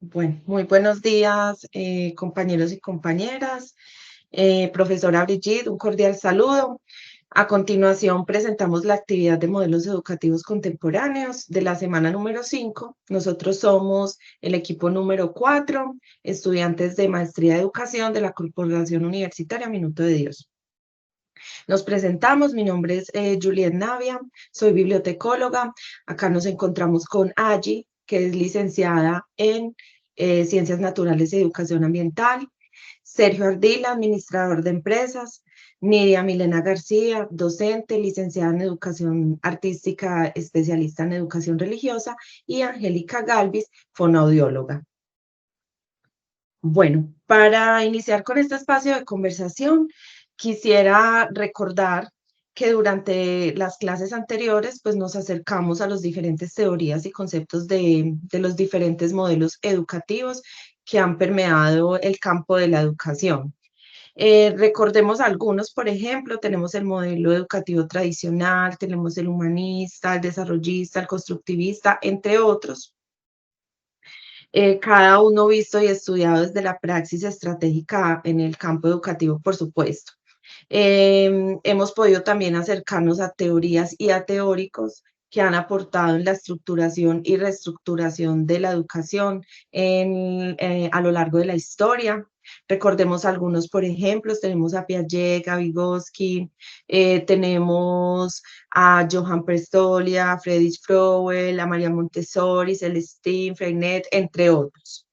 Bueno, muy buenos días, compañeros y compañeras. Profesora Brigitte, un cordial saludo. A continuación, presentamos la actividad de modelos educativos contemporáneos de la semana número 5. Nosotros somos el equipo número 4, estudiantes de Maestría de Educación de la Corporación Universitaria Minuto de Dios. Nos presentamos, mi nombre es Juliet Navia, soy bibliotecóloga. Acá nos encontramos con Angie, que es licenciada en Ciencias Naturales y Educación Ambiental, Sergio Ardila, administrador de empresas, Nidia Milena García, docente, licenciada en Educación Artística, especialista en Educación Religiosa, y Angélica Galvis, fonoaudióloga. Bueno, para iniciar con este espacio de conversación, quisiera recordar que durante las clases anteriores, pues nos acercamos a las diferentes teorías y conceptos de los diferentes modelos educativos que han permeado el campo de la educación. Recordemos algunos, por ejemplo, tenemos el modelo educativo tradicional, tenemos el humanista, el desarrollista, el constructivista, entre otros, cada uno visto y estudiado desde la praxis estratégica en el campo educativo, por supuesto. Hemos podido también acercarnos a teorías y a teóricos que han aportado en la estructuración y reestructuración de la educación a lo largo de la historia. Recordemos algunos, por ejemplo, tenemos a Piaget, a Vygotsky, tenemos a Johann Prestolia, a Friedrich Frowell, a María Montessori, Celestine, Freinet, entre otros.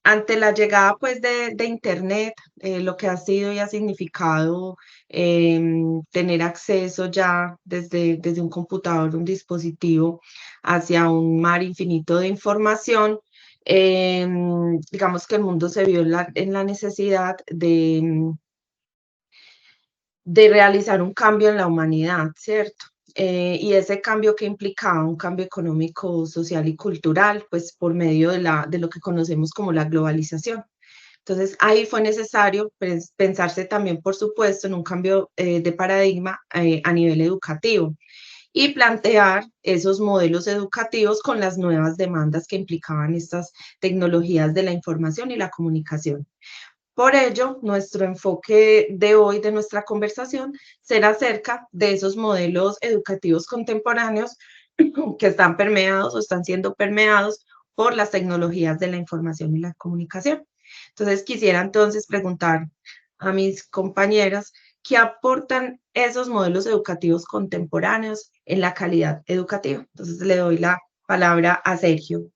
Ante la llegada pues de Internet, lo que ha sido y ha significado tener acceso ya desde un computador, un dispositivo, hacia un mar infinito de información, digamos que el mundo se vio en la necesidad de realizar un cambio en la humanidad, ¿cierto? Y ese cambio que implicaba un cambio económico, social y cultural, pues por medio de lo que conocemos como la globalización. Entonces, ahí fue necesario pensarse también, por supuesto, en un cambio de paradigma a nivel educativo y plantear esos modelos educativos con las nuevas demandas que implicaban estas tecnologías de la información y la comunicación. Por ello, nuestro enfoque de hoy, de nuestra conversación, será acerca de esos modelos educativos contemporáneos que están permeados o están siendo permeados por las tecnologías de la información y la comunicación. Entonces, quisiera entonces preguntar a mis compañeras qué aportan esos modelos educativos contemporáneos en la calidad educativa. Entonces, le doy la palabra a Sergio.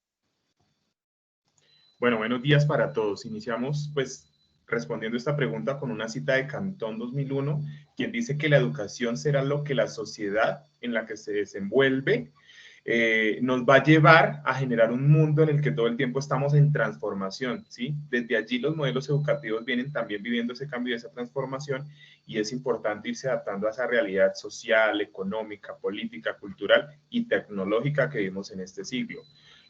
Bueno, buenos días para todos. Iniciamos pues respondiendo esta pregunta con una cita de Cantón 2001, quien dice que la educación será lo que la sociedad en la que se desenvuelve nos va a llevar a generar un mundo en el que todo el tiempo estamos en transformación, ¿sí? Desde allí los modelos educativos vienen también viviendo ese cambio y esa transformación y es importante irse adaptando a esa realidad social, económica, política, cultural y tecnológica que vivimos en este siglo.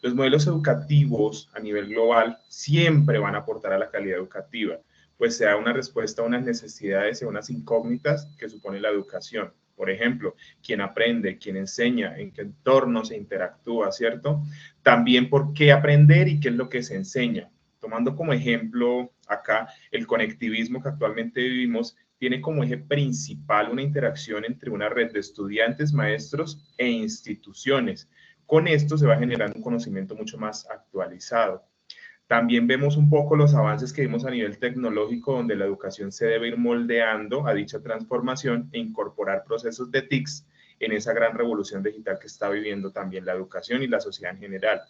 Los modelos educativos a nivel global siempre van a aportar a la calidad educativa, pues se da una respuesta a unas necesidades y a unas incógnitas que supone la educación. Por ejemplo, quién aprende, quién enseña, en qué entorno se interactúa, ¿cierto? También por qué aprender y qué es lo que se enseña. Tomando como ejemplo acá el conectivismo que actualmente vivimos, tiene como eje principal una interacción entre una red de estudiantes, maestros e instituciones. Con esto se va generando un conocimiento mucho más actualizado. También vemos un poco los avances que vimos a nivel tecnológico, donde la educación se debe ir moldeando a dicha transformación e incorporar procesos de TICs en esa gran revolución digital que está viviendo también la educación y la sociedad en general.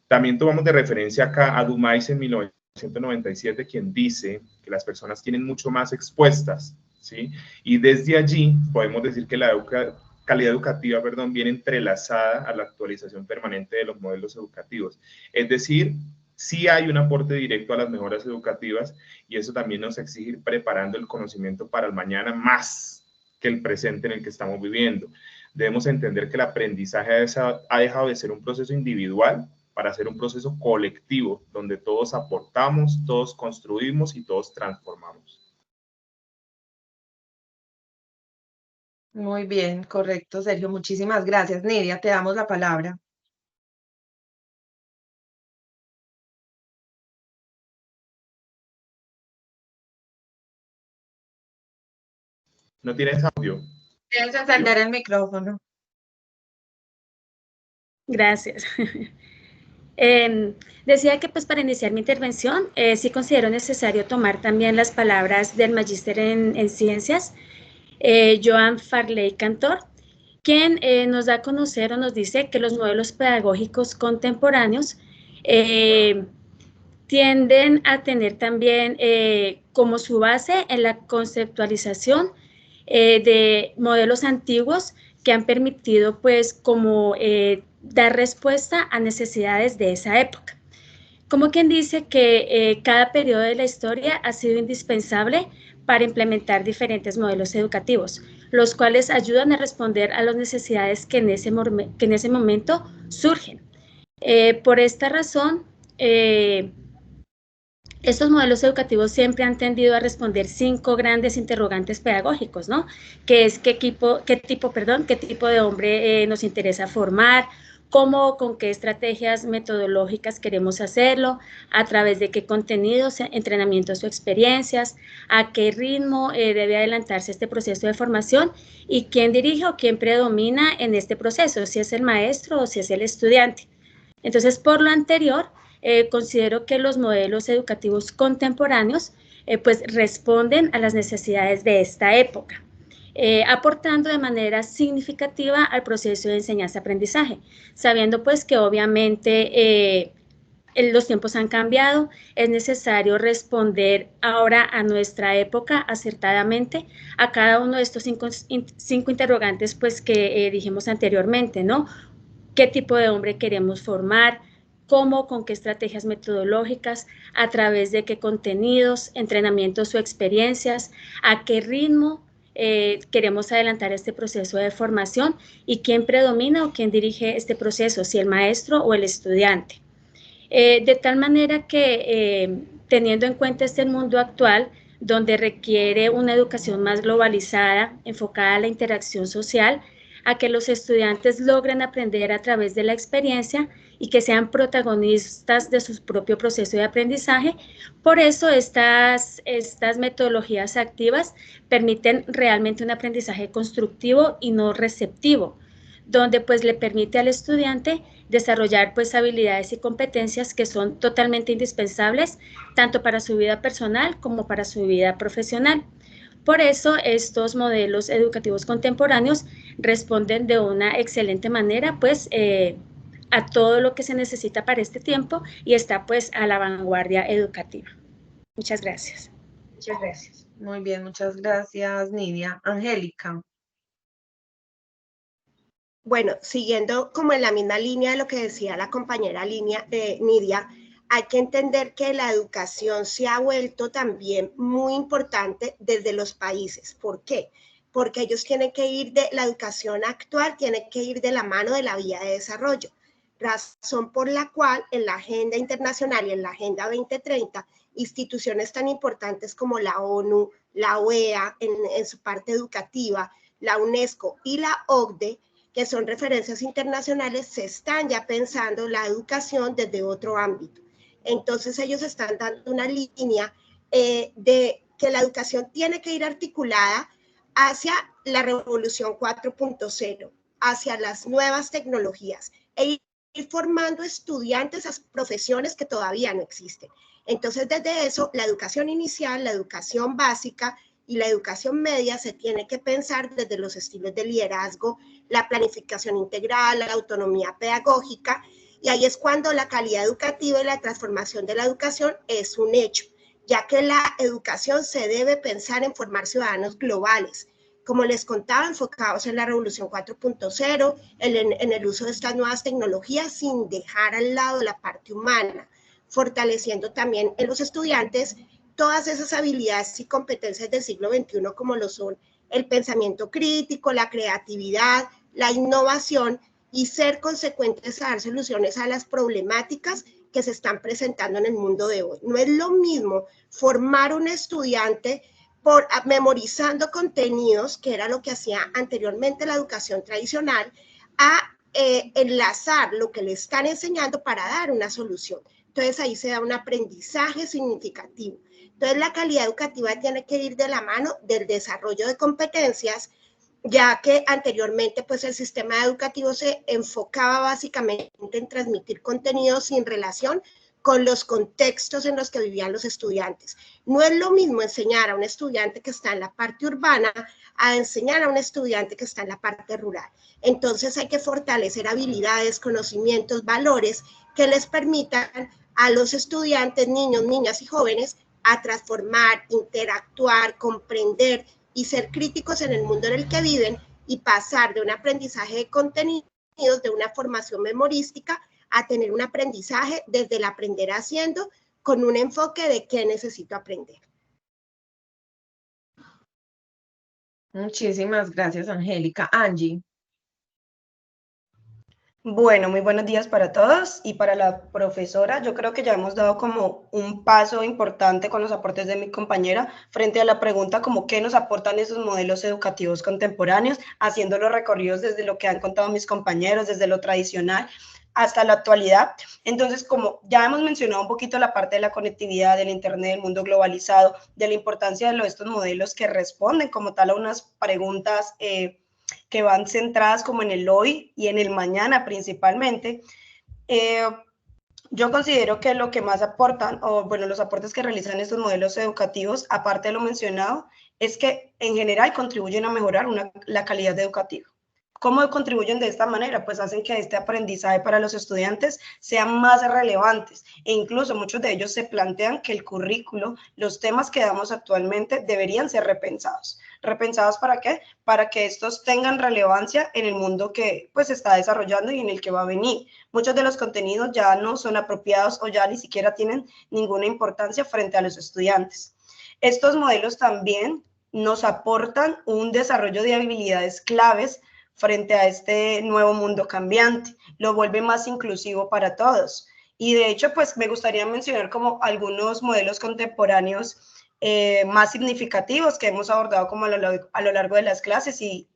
También tomamos de referencia acá a Dumais en 1997, quien dice que las personas tienen mucho más expuestas, ¿sí? Y desde allí podemos decir que la calidad educativa, perdón, viene entrelazada a la actualización permanente de los modelos educativos. Es decir, sí hay un aporte directo a las mejoras educativas y eso también nos exige ir preparando el conocimiento para el mañana más que el presente en el que estamos viviendo. Debemos entender que el aprendizaje ha dejado de ser un proceso individual para ser un proceso colectivo donde todos aportamos, todos construimos y todos transformamos. Muy bien, correcto, Sergio. Muchísimas gracias. Nidia, te damos la palabra. No tienes audio. Tienes que encender el micrófono. Gracias. Decía que pues para iniciar mi intervención sí considero necesario tomar también las palabras del magíster en ciencias, Joan Farley Cantor, quien nos da a conocer o nos dice que los modelos pedagógicos contemporáneos tienden a tener también como su base en la conceptualización de modelos antiguos que han permitido pues como dar respuesta a necesidades de esa época. Como quien dice que cada periodo de la historia ha sido indispensable para implementar diferentes modelos educativos, los cuales ayudan a responder a las necesidades que en ese momento surgen. Por esta razón, estos modelos educativos siempre han tendido a responder 5 grandes interrogantes pedagógicos, ¿no? Que es qué tipo de hombre nos interesa formar, cómo, con qué estrategias metodológicas queremos hacerlo, a través de qué contenidos, entrenamientos o experiencias, a qué ritmo debe adelantarse este proceso de formación y quién dirige o quién predomina en este proceso, si es el maestro o si es el estudiante. Entonces, por lo anterior, considero que los modelos educativos contemporáneos pues responden a las necesidades de esta época, aportando de manera significativa al proceso de enseñanza-aprendizaje, sabiendo pues que obviamente los tiempos han cambiado, es necesario responder ahora a nuestra época acertadamente a cada uno de estos cinco interrogantes pues que dijimos anteriormente, ¿no? ¿Qué tipo de hombre queremos formar? ¿Cómo? ¿Con qué estrategias metodológicas? ¿A través de qué contenidos, entrenamientos o experiencias? ¿A qué ritmo queremos adelantar este proceso de formación? ¿Y quién predomina o quién dirige este proceso? ¿Si el maestro o el estudiante? De tal manera que teniendo en cuenta este mundo actual, donde requiere una educación más globalizada, enfocada a la interacción social, a que los estudiantes logren aprender a través de la experiencia y que sean protagonistas de su propio proceso de aprendizaje. Por eso estas metodologías activas permiten realmente un aprendizaje constructivo y no receptivo, donde pues le permite al estudiante desarrollar pues habilidades y competencias que son totalmente indispensables tanto para su vida personal como para su vida profesional. Por eso estos modelos educativos contemporáneos responden de una excelente manera pues a todo lo que se necesita para este tiempo y está pues a la vanguardia educativa. Muchas gracias. Muchas gracias. Muy bien, muchas gracias, Nidia. Angélica. Bueno, siguiendo como en la misma línea de lo que decía la compañera Nidia, hay que entender que la educación se ha vuelto también muy importante desde los países. ¿Por qué? Porque ellos tienen que ir de la educación actual, tiene que ir de la mano de la vía de desarrollo. Razón por la cual en la agenda internacional y en la agenda 2030, instituciones tan importantes como la ONU, la OEA en su parte educativa, la UNESCO y la OCDE, que son referencias internacionales, se están ya pensando la educación desde otro ámbito. Entonces ellos están dando una línea de que la educación tiene que ir articulada hacia la revolución 4.0, hacia las nuevas tecnologías e ir formando estudiantes a profesiones que todavía no existen. Entonces desde eso, la educación inicial, la educación básica y la educación media se tiene que pensar desde los estilos de liderazgo, la planificación integral, la autonomía pedagógica, y ahí es cuando la calidad educativa y la transformación de la educación es un hecho, ya que la educación se debe pensar en formar ciudadanos globales, como les contaba, enfocados en la revolución 4.0, en el uso de estas nuevas tecnologías sin dejar al lado la parte humana, fortaleciendo también en los estudiantes todas esas habilidades y competencias del siglo XXI como lo son el pensamiento crítico, la creatividad, la innovación y ser consecuentes a dar soluciones a las problemáticas que se están presentando en el mundo de hoy. No es lo mismo formar un estudiante memorizando contenidos, que era lo que hacía anteriormente la educación tradicional, a enlazar lo que le están enseñando para dar una solución. Entonces ahí se da un aprendizaje significativo. Entonces la calidad educativa tiene que ir de la mano del desarrollo de competencias, ya que anteriormente pues el sistema educativo se enfocaba básicamente en transmitir contenidos sin relación con los contextos en los que vivían los estudiantes. No es lo mismo enseñar a un estudiante que está en la parte urbana a enseñar a un estudiante que está en la parte rural. Entonces hay que fortalecer habilidades, conocimientos, valores que les permitan a los estudiantes, niños, niñas y jóvenes a transformar, interactuar, comprender y ser críticos en el mundo en el que viven y pasar de un aprendizaje de contenidos, de una formación memorística, a tener un aprendizaje desde el aprender haciendo, con un enfoque de qué necesito aprender. Muchísimas gracias, Angélica. Angie. Bueno, muy buenos días para todos y para la profesora. Yo creo que ya hemos dado como un paso importante con los aportes de mi compañera frente a la pregunta como qué nos aportan esos modelos educativos contemporáneos, haciendo los recorridos desde lo que han contado mis compañeros, desde lo tradicional hasta la actualidad. Entonces, como ya hemos mencionado un poquito la parte de la conectividad, del Internet, del mundo globalizado, de la importancia de estos modelos que responden como tal a unas preguntas que van centradas como en el hoy y en el mañana principalmente, yo considero que lo que más aportan, o bueno, los aportes que realizan estos modelos educativos, aparte de lo mencionado, es que en general contribuyen a mejorar la calidad educativa. ¿Cómo contribuyen de esta manera? Pues hacen que este aprendizaje para los estudiantes sea más relevantes e incluso muchos de ellos se plantean que el currículo, los temas que damos actualmente deberían ser repensados. ¿Repensados para qué? Para que estos tengan relevancia en el mundo que pues se está desarrollando y en el que va a venir. Muchos de los contenidos ya no son apropiados o ya ni siquiera tienen ninguna importancia frente a los estudiantes. Estos modelos también nos aportan un desarrollo de habilidades claves frente a este nuevo mundo cambiante, lo vuelve más inclusivo para todos. Y de hecho, pues me gustaría mencionar como algunos modelos contemporáneos más significativos que hemos abordado como a lo largo de las clases y,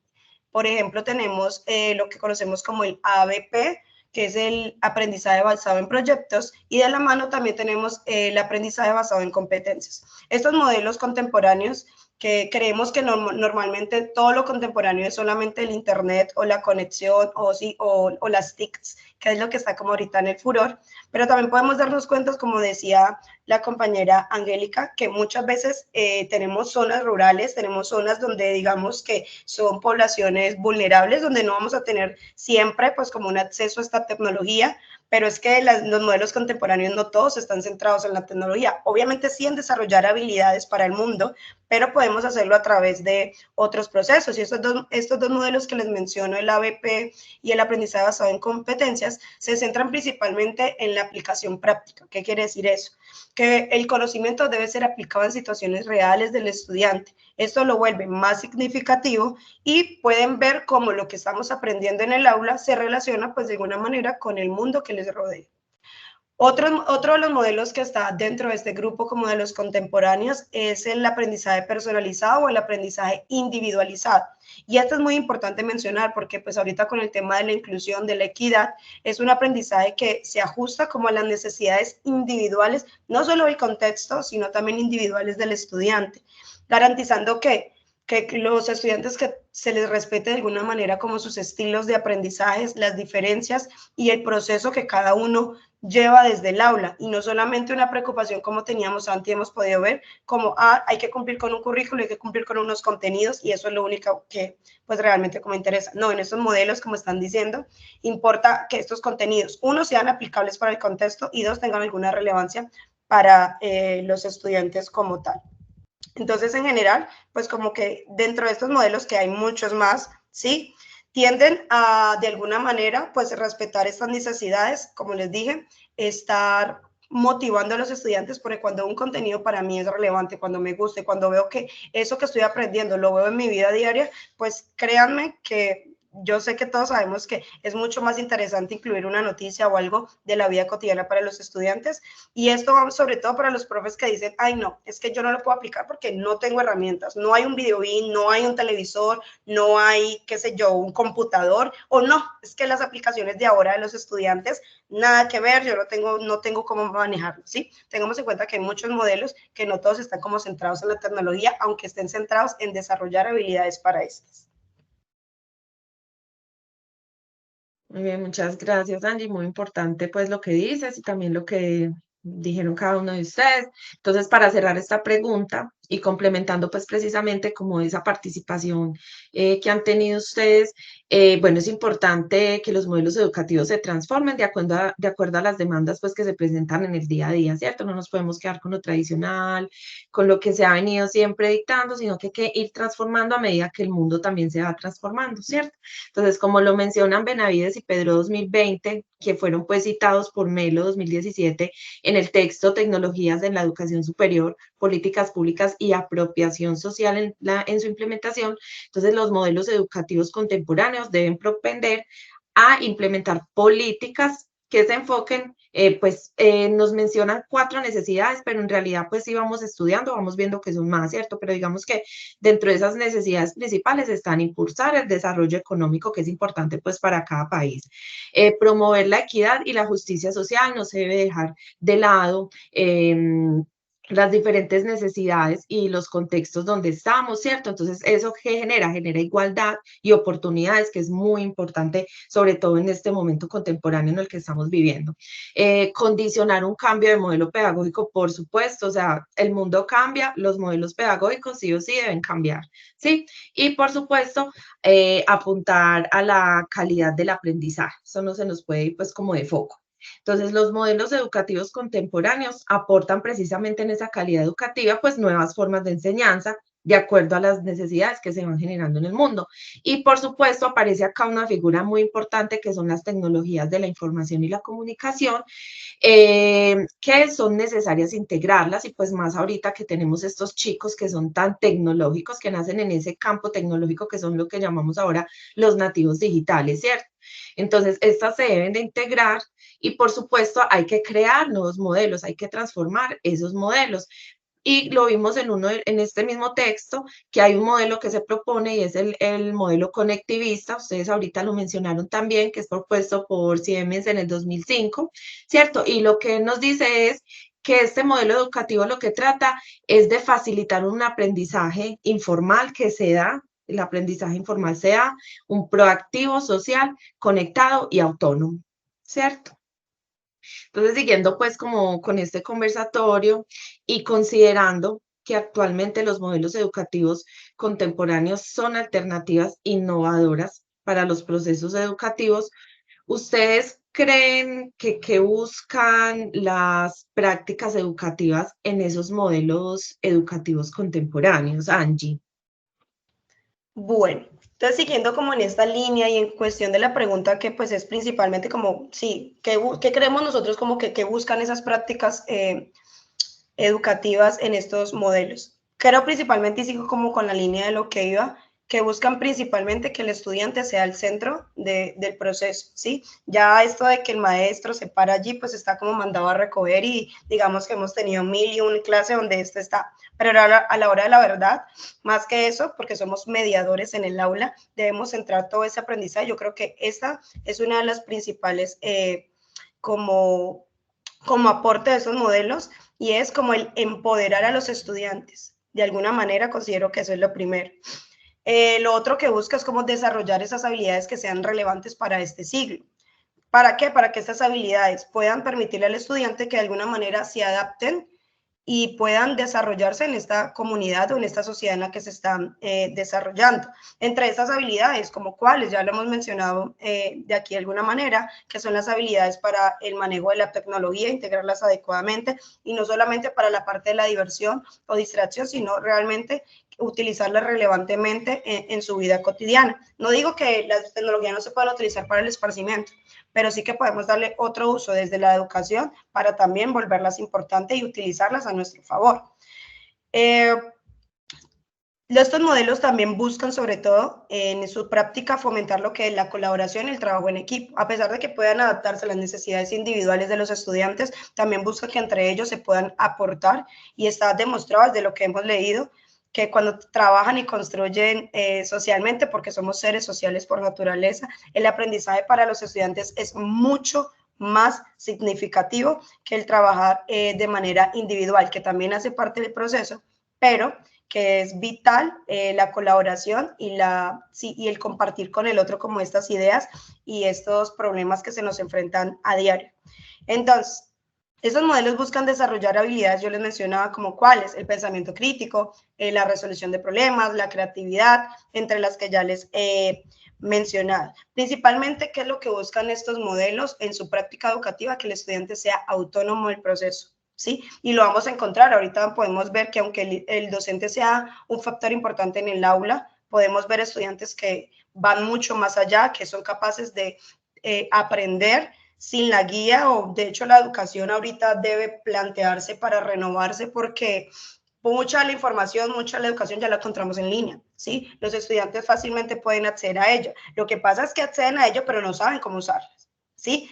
por ejemplo, tenemos lo que conocemos como el ABP, que es el aprendizaje basado en proyectos, y de la mano también tenemos el aprendizaje basado en competencias. Estos modelos contemporáneos que creemos que normalmente todo lo contemporáneo es solamente el internet o la conexión o las TICs, que es lo que está como ahorita en el furor, pero también podemos darnos cuenta, como decía la compañera Angélica, que muchas veces tenemos zonas rurales, tenemos zonas donde digamos que son poblaciones vulnerables, donde no vamos a tener siempre pues como un acceso a esta tecnología, pero es que los modelos contemporáneos no todos están centrados en la tecnología. Obviamente sí en desarrollar habilidades para el mundo, pero podemos hacerlo a través de otros procesos. Y estos dos modelos que les menciono, el ABP y el aprendizaje basado en competencias, se centran principalmente en la aplicación práctica. ¿Qué quiere decir eso? Que el conocimiento debe ser aplicado en situaciones reales del estudiante. Esto lo vuelve más significativo y pueden ver cómo lo que estamos aprendiendo en el aula se relaciona pues de alguna manera con el mundo que les rodea. Otro de los modelos que está dentro de este grupo como de los contemporáneos es el aprendizaje personalizado o el aprendizaje individualizado. Y esto es muy importante mencionar porque pues ahorita con el tema de la inclusión, de la equidad, es un aprendizaje que se ajusta como a las necesidades individuales, no solo del contexto, sino también individuales del estudiante, garantizando que los estudiantes que se les respete de alguna manera como sus estilos de aprendizajes, las diferencias y el proceso que cada uno lleva desde el aula y no solamente una preocupación como teníamos antes, hemos podido ver como hay que cumplir con un currículo, hay que cumplir con unos contenidos y eso es lo único que pues realmente como interesa. No, en estos modelos, como están diciendo, importa que estos contenidos, uno, sean aplicables para el contexto y dos, tengan alguna relevancia para los estudiantes como tal. Entonces, en general, pues como que dentro de estos modelos, que hay muchos más, ¿sí? Tienden a, de alguna manera, pues respetar estas necesidades, como les dije, estar motivando a los estudiantes, porque cuando un contenido para mí es relevante, cuando me gusta, cuando veo que eso que estoy aprendiendo lo veo en mi vida diaria, pues créanme que yo sé que todos sabemos que es mucho más interesante incluir una noticia o algo de la vida cotidiana para los estudiantes, y esto va sobre todo para los profes que dicen, ay no, es que yo no lo puedo aplicar porque no tengo herramientas, no hay un videobeam, no hay un televisor, no hay, qué sé yo, un computador, o no, es que las aplicaciones de ahora de los estudiantes, nada que ver, yo no tengo cómo manejarlo, ¿sí? Tengamos en cuenta que hay muchos modelos que no todos están como centrados en la tecnología, aunque estén centrados en desarrollar habilidades para estas. Muy bien, muchas gracias, Angie. Muy importante pues lo que dices y también lo que dijeron cada uno de ustedes. Entonces, para cerrar esta pregunta y complementando pues precisamente como esa participación que han tenido ustedes, bueno, es importante que los modelos educativos se transformen de acuerdo a las demandas pues que se presentan en el día a día, ¿cierto? No nos podemos quedar con lo tradicional, con lo que se ha venido siempre dictando, sino que hay que ir transformando a medida que el mundo también se va transformando, ¿cierto? Entonces, como lo mencionan Benavides y Pedro 2020, que fueron pues citados por Melo 2017 en el texto Tecnologías en la Educación Superior, Políticas Públicas y Apropiación Social en su implementación, entonces los modelos educativos contemporáneos deben propender a implementar políticas que se enfoquen, nos mencionan 4 necesidades, pero en realidad pues sí vamos estudiando, vamos viendo que son más, ¿cierto? Pero digamos que dentro de esas necesidades principales están impulsar el desarrollo económico, que es importante pues para cada país, promover la equidad y la justicia social, no se debe dejar de lado las diferentes necesidades y los contextos donde estamos, ¿cierto? Entonces, ¿eso qué genera? Genera igualdad y oportunidades, que es muy importante, sobre todo en este momento contemporáneo en el que estamos viviendo. Condicionar un cambio de modelo pedagógico, por supuesto, o sea, el mundo cambia, los modelos pedagógicos sí o sí deben cambiar, ¿sí? Y, por supuesto, apuntar a la calidad del aprendizaje, eso no se nos puede ir pues como de foco. Entonces, los modelos educativos contemporáneos aportan precisamente en esa calidad educativa, pues nuevas formas de enseñanza de acuerdo a las necesidades que se van generando en el mundo. Y por supuesto, aparece acá una figura muy importante que son las tecnologías de la información y la comunicación, que son necesarias integrarlas y pues más ahorita que tenemos estos chicos que son tan tecnológicos, que nacen en ese campo tecnológico, que son lo que llamamos ahora los nativos digitales, ¿cierto? Entonces, estas se deben de integrar y por supuesto hay que crear nuevos modelos, hay que transformar esos modelos. Y lo vimos en este mismo texto, que hay un modelo que se propone y es el modelo conectivista, ustedes ahorita lo mencionaron también, que es propuesto por Siemens en el 2005, ¿cierto? Y lo que nos dice es que este modelo educativo lo que trata es de facilitar un aprendizaje informal que se da, el aprendizaje informal sea un proactivo, social, conectado y autónomo, ¿cierto? Entonces, siguiendo pues como con este conversatorio y considerando que actualmente los modelos educativos contemporáneos son alternativas innovadoras para los procesos educativos, ¿ustedes creen que buscan las prácticas educativas en esos modelos educativos contemporáneos, Angie? Bueno, entonces siguiendo como en esta línea y en cuestión de la pregunta que pues es principalmente como, sí, ¿qué creemos nosotros como que buscan esas prácticas educativas en estos modelos? Creo principalmente, y sigo como con la línea de lo que iba, que buscan principalmente que el estudiante sea el centro del proceso, ¿sí? Ya esto de que el maestro se para allí, pues está como mandado a recoger y digamos que hemos tenido 1001 clases donde esto está, pero a la hora de la verdad, más que eso, porque somos mediadores en el aula, debemos centrar todo ese aprendizaje. Yo creo que esta es una de las principales como aporte de esos modelos, y es como el empoderar a los estudiantes. De alguna manera considero que eso es lo primero. Lo otro que busca es cómo desarrollar esas habilidades que sean relevantes para este siglo. ¿Para qué? Para que estas habilidades puedan permitirle al estudiante que de alguna manera se adapten y puedan desarrollarse en esta comunidad o en esta sociedad en la que se están desarrollando. Entre estas habilidades, como cuáles, ya lo hemos mencionado de aquí de alguna manera, que son las habilidades para el manejo de la tecnología, integrarlas adecuadamente, y no solamente para la parte de la diversión o distracción, sino realmente utilizarlas relevantemente en su vida cotidiana. No digo que las tecnologías no se puedan utilizar para el esparcimiento, pero sí que podemos darle otro uso desde la educación para también volverlas importantes y utilizarlas a nuestro favor. Estos modelos también buscan, sobre todo, en su práctica fomentar lo que es la colaboración y el trabajo en equipo. A pesar de que puedan adaptarse a las necesidades individuales de los estudiantes, también busca que entre ellos se puedan aportar, y está demostrado desde lo que hemos leído, que cuando trabajan y construyen socialmente, porque somos seres sociales por naturaleza, el aprendizaje para los estudiantes es mucho más significativo que el trabajar de manera individual, que también hace parte del proceso, pero que es vital la colaboración y el compartir con el otro como estas ideas y estos problemas que se nos enfrentan a diario. Entonces, estos modelos buscan desarrollar habilidades, yo les mencionaba como cuáles: el pensamiento crítico, la resolución de problemas, la creatividad, entre las que ya les he mencionado. Principalmente, ¿qué es lo que buscan estos modelos en su práctica educativa? Que el estudiante sea autónomo del proceso, ¿sí? Y lo vamos a encontrar. Ahorita podemos ver que aunque el docente sea un factor importante en el aula, podemos ver estudiantes que van mucho más allá, que son capaces de aprender sin la guía, o de hecho la educación ahorita debe plantearse para renovarse, porque mucha de la información, mucha de la educación ya la encontramos en línea, ¿sí? Los estudiantes fácilmente pueden acceder a ello. Lo que pasa es que acceden a ello, pero no saben cómo usarlas, ¿sí?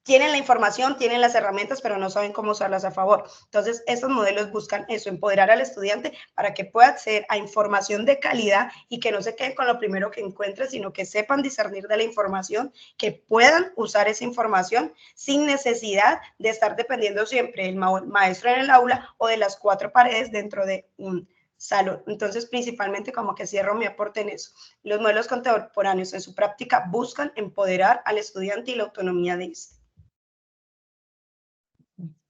Tienen la información, tienen las herramientas, pero no saben cómo usarlas a favor. Entonces, estos modelos buscan eso, empoderar al estudiante para que pueda acceder a información de calidad y que no se queden con lo primero que encuentre, sino que sepan discernir de la información, que puedan usar esa información sin necesidad de estar dependiendo siempre del maestro en el aula o de las cuatro paredes dentro de un salón. Entonces, principalmente, como que cierro mi aporte en eso. Los modelos contemporáneos en su práctica buscan empoderar al estudiante y la autonomía de este.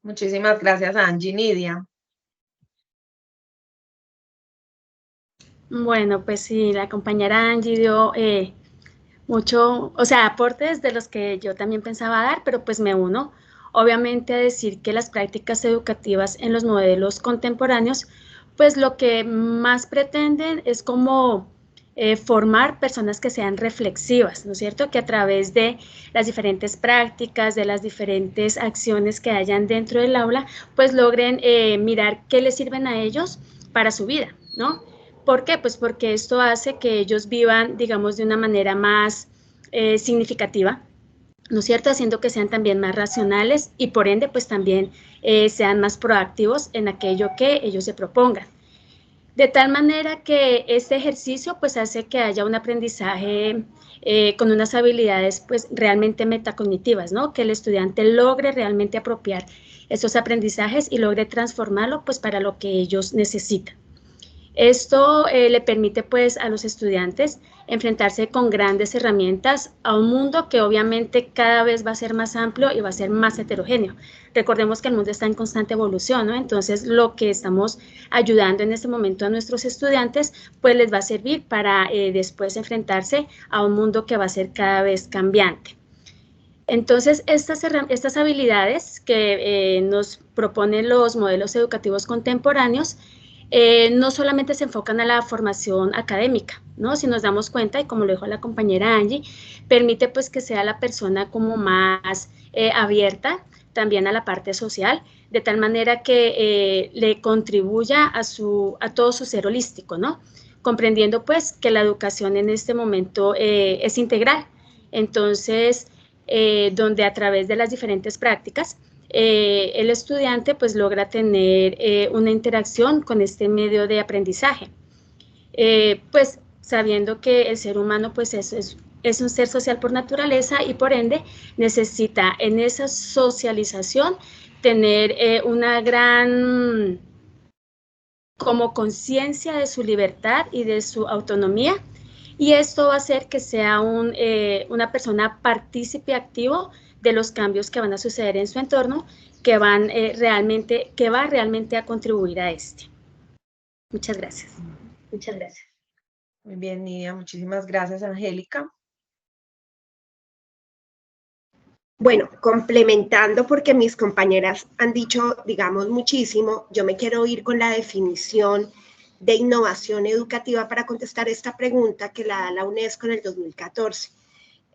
Muchísimas gracias, Angie. Nidia. Bueno, pues sí, la compañera Angie dio mucho, o sea, aportes de los que yo también pensaba dar, pero pues me uno, obviamente, a decir que las prácticas educativas en los modelos contemporáneos, pues lo que más pretenden es como formar personas que sean reflexivas, ¿no es cierto? Que a través de las diferentes prácticas, de las diferentes acciones que hayan dentro del aula, pues logren mirar qué les sirven a ellos para su vida, ¿no? ¿Por qué? Pues porque esto hace que ellos vivan, digamos, de una manera más significativa, ¿no es cierto? Haciendo que sean también más racionales y por ende, pues también sean más proactivos en aquello que ellos se propongan. De tal manera que este ejercicio pues hace que haya un aprendizaje con unas habilidades pues realmente metacognitivas, ¿no? Que el estudiante logre realmente apropiar esos aprendizajes y logre transformarlo pues para lo que ellos necesitan. Esto le permite pues a los estudiantes enfrentarse con grandes herramientas a un mundo que obviamente cada vez va a ser más amplio y va a ser más heterogéneo. Recordemos que el mundo está en constante evolución, ¿no? Entonces lo que estamos ayudando en este momento a nuestros estudiantes pues les va a servir para después enfrentarse a un mundo que va a ser cada vez cambiante. Entonces, estas habilidades que nos proponen los modelos educativos contemporáneos no solamente se enfocan a la formación académica, ¿no? Si nos damos cuenta, y como lo dijo la compañera Angie, permite pues que sea la persona como más abierta también a la parte social, de tal manera que le contribuya a todo su ser holístico, ¿no? Comprendiendo pues que la educación en este momento es integral. Entonces, donde a través de las diferentes prácticas, el estudiante pues logra tener una interacción con este medio de aprendizaje, pues sabiendo que el ser humano pues es un ser social por naturaleza y por ende necesita en esa socialización tener una gran como conciencia de su libertad y de su autonomía, y esto va a hacer que sea una persona partícipe activo de los cambios que van a suceder en su entorno, que va realmente a contribuir a este. Muchas gracias. Muchas gracias. Muy bien, Nidia, muchísimas gracias, Angélica. Bueno, complementando, porque mis compañeras han dicho, digamos, muchísimo, yo me quiero ir con la definición de innovación educativa para contestar esta pregunta que la da la UNESCO en el 2014.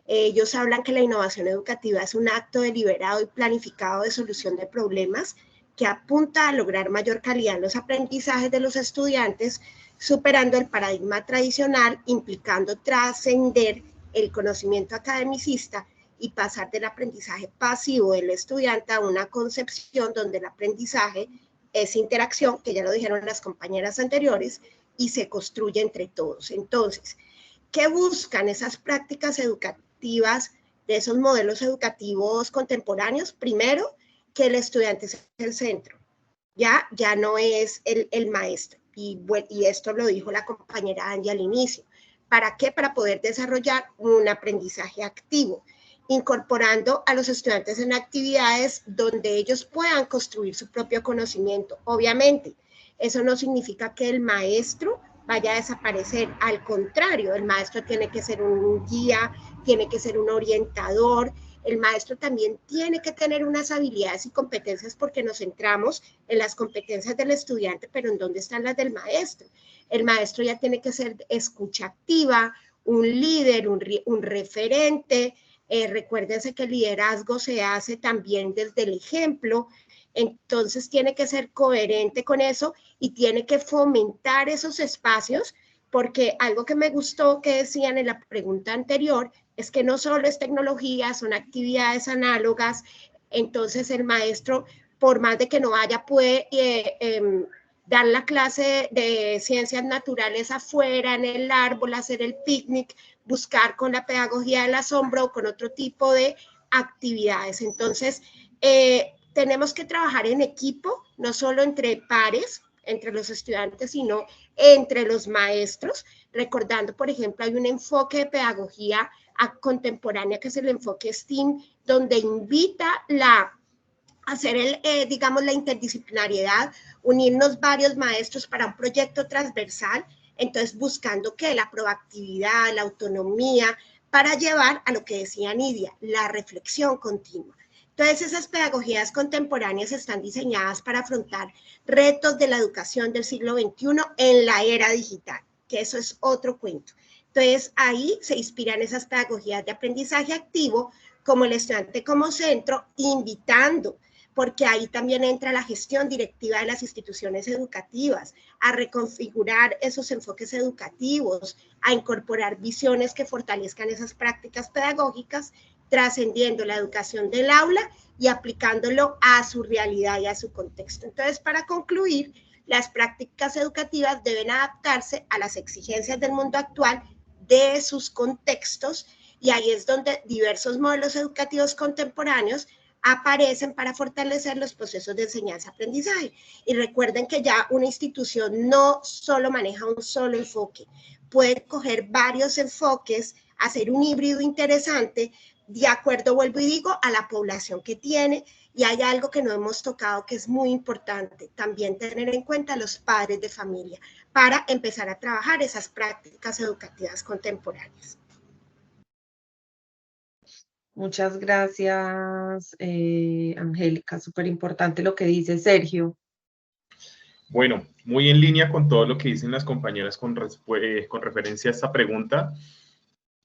Ellos hablan que la innovación educativa es un acto deliberado y planificado de solución de problemas que apunta a lograr mayor calidad en los aprendizajes de los estudiantes, superando el paradigma tradicional, implicando trascender el conocimiento academicista y pasar del aprendizaje pasivo del estudiante a una concepción donde el aprendizaje es interacción, que ya lo dijeron las compañeras anteriores, y se construye entre todos. Entonces, ¿qué buscan esas prácticas educativas de esos modelos educativos contemporáneos? Primero, que el estudiante es el centro, ya no es el maestro. Y esto lo dijo la compañera Angie al inicio. ¿Para qué? Para poder desarrollar un aprendizaje activo, incorporando a los estudiantes en actividades donde ellos puedan construir su propio conocimiento. Obviamente, eso no significa que el maestro vaya a desaparecer. Al contrario, el maestro tiene que ser un guía, tiene que ser un orientador. El maestro también tiene que tener unas habilidades y competencias, porque nos centramos en las competencias del estudiante, pero ¿en dónde están las del maestro? El maestro ya tiene que ser escucha activa, un líder, un referente. Recuérdense que el liderazgo se hace también desde el ejemplo. Entonces tiene que ser coherente con eso y tiene que fomentar esos espacios, porque algo que me gustó que decían en la pregunta anterior es que no solo es tecnología, son actividades análogas. Entonces el maestro, por más de que no vaya, puede dar la clase de ciencias naturales afuera, en el árbol, hacer el picnic, buscar con la pedagogía del asombro o con otro tipo de actividades. Entonces, tenemos que trabajar en equipo, no solo entre pares, entre los estudiantes, sino entre los maestros, recordando, por ejemplo, hay un enfoque de pedagogía contemporánea que es el enfoque STEAM, donde invita a hacer digamos, la interdisciplinariedad, unirnos varios maestros para un proyecto transversal, entonces buscando que la proactividad, la autonomía, para llevar a lo que decía Nidia, la reflexión continua. Entonces, esas pedagogías contemporáneas están diseñadas para afrontar retos de la educación del siglo XXI en la era digital, que eso es otro cuento. Entonces, ahí se inspiran esas pedagogías de aprendizaje activo, como el estudiante como centro, invitando, porque ahí también entra la gestión directiva de las instituciones educativas, a reconfigurar esos enfoques educativos, a incorporar visiones que fortalezcan esas prácticas pedagógicas, trascendiendo la educación del aula y aplicándolo a su realidad y a su contexto. Entonces, para concluir, las prácticas educativas deben adaptarse a las exigencias del mundo actual, de sus contextos, y ahí es donde diversos modelos educativos contemporáneos aparecen para fortalecer los procesos de enseñanza-aprendizaje. Y recuerden que ya una institución no solo maneja un solo enfoque, puede coger varios enfoques, hacer un híbrido interesante, de acuerdo, vuelvo y digo, a la población que tiene. Y hay algo que no hemos tocado que es muy importante, también tener en cuenta a los padres de familia para empezar a trabajar esas prácticas educativas contemporáneas. Muchas gracias, Angélica. Súper importante lo que dice Sergio. Bueno, muy en línea con todo lo que dicen las compañeras con referencia a esta pregunta.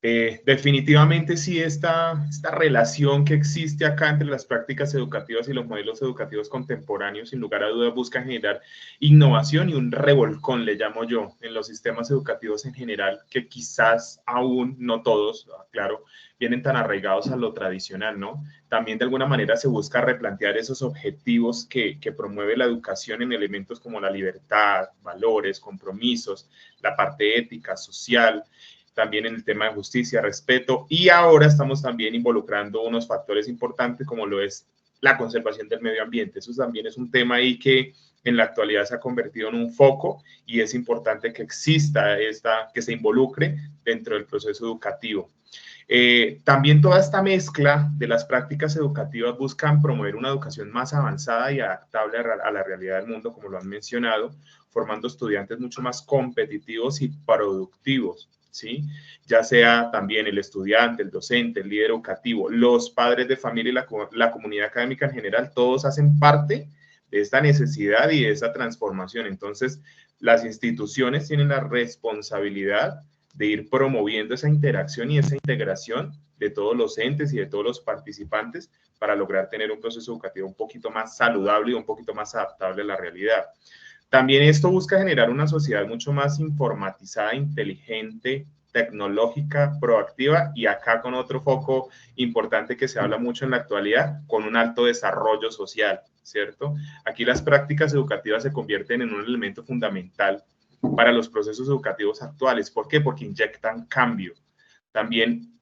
Definitivamente sí, esta relación que existe acá entre las prácticas educativas y los modelos educativos contemporáneos, sin lugar a dudas, busca generar innovación y un revolcón, le llamo yo, en los sistemas educativos en general, que quizás aún no todos, claro, vienen tan arraigados a lo tradicional, ¿no? También de alguna manera se busca replantear esos objetivos que promueve la educación en elementos como la libertad, valores, compromisos, la parte ética, social, también en el tema de justicia, respeto, y ahora estamos también involucrando unos factores importantes como lo es la conservación del medio ambiente. Eso también es un tema ahí que en la actualidad se ha convertido en un foco y es importante que exista que se involucre dentro del proceso educativo. También toda esta mezcla de las prácticas educativas buscan promover una educación más avanzada y adaptable a la realidad del mundo, como lo han mencionado, formando estudiantes mucho más competitivos y productivos, ¿sí? Ya sea también el estudiante, el docente, el líder educativo, los padres de familia y la comunidad académica en general, todos hacen parte de esta necesidad y de esa transformación. Entonces, las instituciones tienen la responsabilidad de ir promoviendo esa interacción y esa integración de todos los entes y de todos los participantes para lograr tener un proceso educativo un poquito más saludable y un poquito más adaptable a la realidad. También esto busca generar una sociedad mucho más informatizada, inteligente, tecnológica, proactiva, y acá con otro foco importante que se habla mucho en la actualidad, con un alto desarrollo social, ¿cierto? Aquí las prácticas educativas se convierten en un elemento fundamental para los procesos educativos actuales. ¿Por qué? Porque inyectan cambio. También,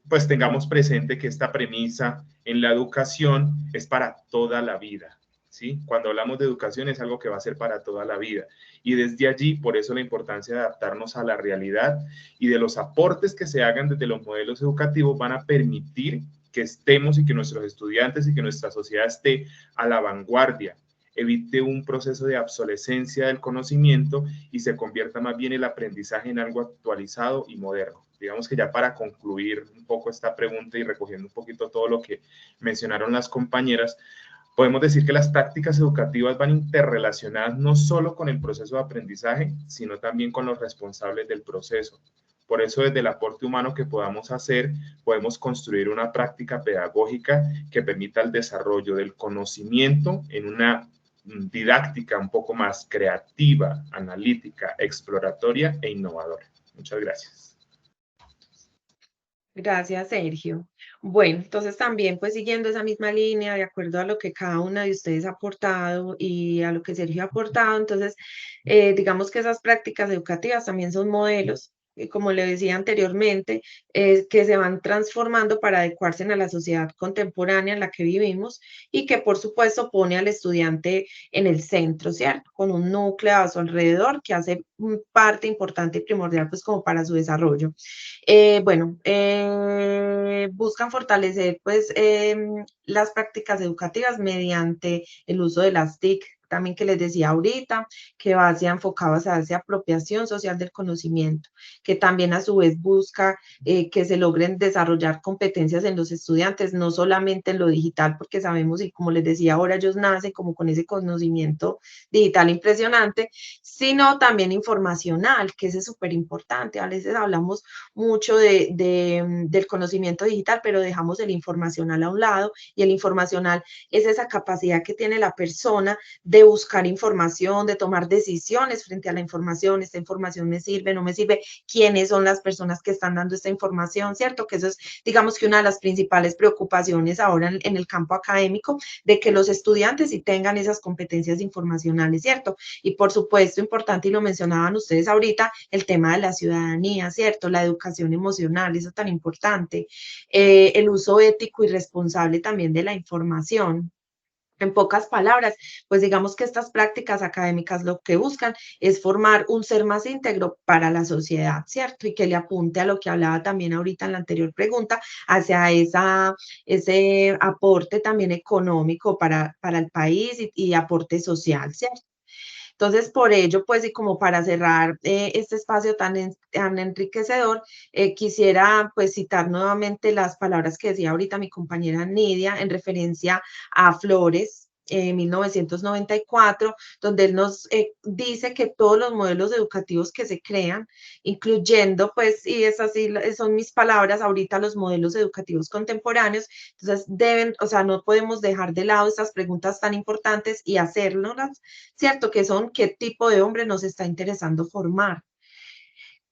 pues tengamos presente que esta premisa en la educación es para toda la vida, ¿sí? Cuando hablamos de educación es algo que va a ser para toda la vida. Y desde allí, por eso la importancia de adaptarnos a la realidad y de los aportes que se hagan desde los modelos educativos van a permitir que estemos y que nuestros estudiantes y que nuestra sociedad esté a la vanguardia, evite un proceso de obsolescencia del conocimiento y se convierta más bien el aprendizaje en algo actualizado y moderno. Digamos que ya para concluir un poco esta pregunta y recogiendo un poquito todo lo que mencionaron las compañeras, podemos decir que las prácticas educativas van interrelacionadas no solo con el proceso de aprendizaje, sino también con los responsables del proceso. Por eso, desde el aporte humano que podamos hacer, podemos construir una práctica pedagógica que permita el desarrollo del conocimiento en una didáctica un poco más creativa, analítica, exploratoria e innovadora. Muchas gracias. Gracias, Sergio. Bueno, entonces también pues siguiendo esa misma línea, de acuerdo a lo que cada una de ustedes ha aportado y a lo que Sergio ha aportado, entonces digamos que esas prácticas educativas también son modelos, como le decía anteriormente, que se van transformando para adecuarse a la sociedad contemporánea en la que vivimos y que por supuesto pone al estudiante en el centro, ¿cierto? Con un núcleo a su alrededor que hace parte importante y primordial pues como para su desarrollo. Buscan fortalecer pues las prácticas educativas mediante el uso de las TIC, también que les decía ahorita, que va hacia enfocadas a esa apropiación social del conocimiento, que también a su vez busca que se logren desarrollar competencias en los estudiantes, no solamente en lo digital, porque sabemos, y como les decía ahora, ellos nacen como con ese conocimiento digital impresionante, sino también informacional, que ese es súper importante. A veces hablamos mucho del conocimiento digital, pero dejamos el informacional a un lado, y el informacional es esa capacidad que tiene la persona de buscar información, de tomar decisiones frente a la información. Esta información me sirve, no me sirve, quiénes son las personas que están dando esta información, ¿cierto? Que eso es, digamos que una de las principales preocupaciones ahora en el campo académico, de que los estudiantes sí tengan esas competencias informacionales, ¿cierto? Y por supuesto, importante, y lo mencionaban ustedes ahorita, el tema de la ciudadanía, ¿cierto? La educación emocional, eso tan importante. El uso ético y responsable también de la información. En pocas palabras, pues digamos que estas prácticas académicas lo que buscan es formar un ser más íntegro para la sociedad, ¿cierto? Y que le apunte a lo que hablaba también ahorita en la anterior pregunta, hacia ese aporte también económico para el país y aporte social, ¿cierto? Entonces, por ello, pues, y como para cerrar este espacio tan enriquecedor, quisiera, pues, citar nuevamente las palabras que decía ahorita mi compañera Nidia en referencia a Flores, 1994, donde él nos dice que todos los modelos educativos que se crean, incluyendo, pues, y esas sí son mis palabras ahorita, los modelos educativos contemporáneos, entonces deben, o sea, no podemos dejar de lado estas preguntas tan importantes y hacernoslas, ¿cierto? Que son, ¿qué tipo de hombre nos está interesando formar?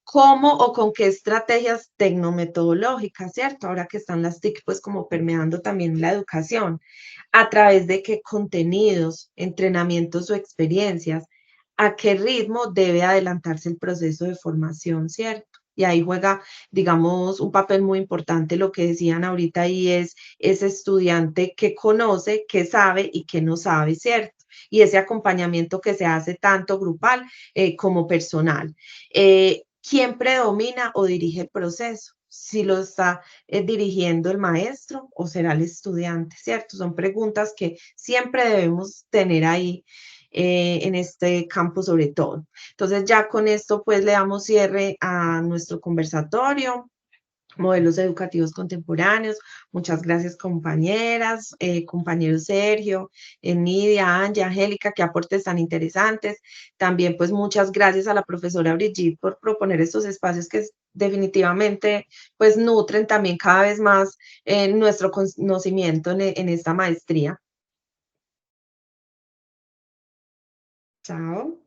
¿Cómo o con qué estrategias tecnometodológicas, cierto? Ahora que están las TIC, pues como permeando también la educación, a través de qué contenidos, entrenamientos o experiencias, a qué ritmo debe adelantarse el proceso de formación, ¿cierto? Y ahí juega, digamos, un papel muy importante lo que decían ahorita, y es ese estudiante que conoce, que sabe y que no sabe, ¿cierto? Y ese acompañamiento que se hace tanto grupal como personal. ¿Quién predomina o dirige el proceso? Si lo está dirigiendo el maestro o será el estudiante, ¿cierto? Son preguntas que siempre debemos tener ahí en este campo sobre todo. Entonces ya con esto pues le damos cierre a nuestro conversatorio. modelos educativos contemporáneos. Muchas gracias, compañeras, compañero Sergio, Nidia, Angie, Angélica, qué aportes tan interesantes. También, pues, muchas gracias a la profesora Brigitte por proponer estos espacios que definitivamente, pues, nutren también cada vez más nuestro conocimiento en esta maestría. Chao.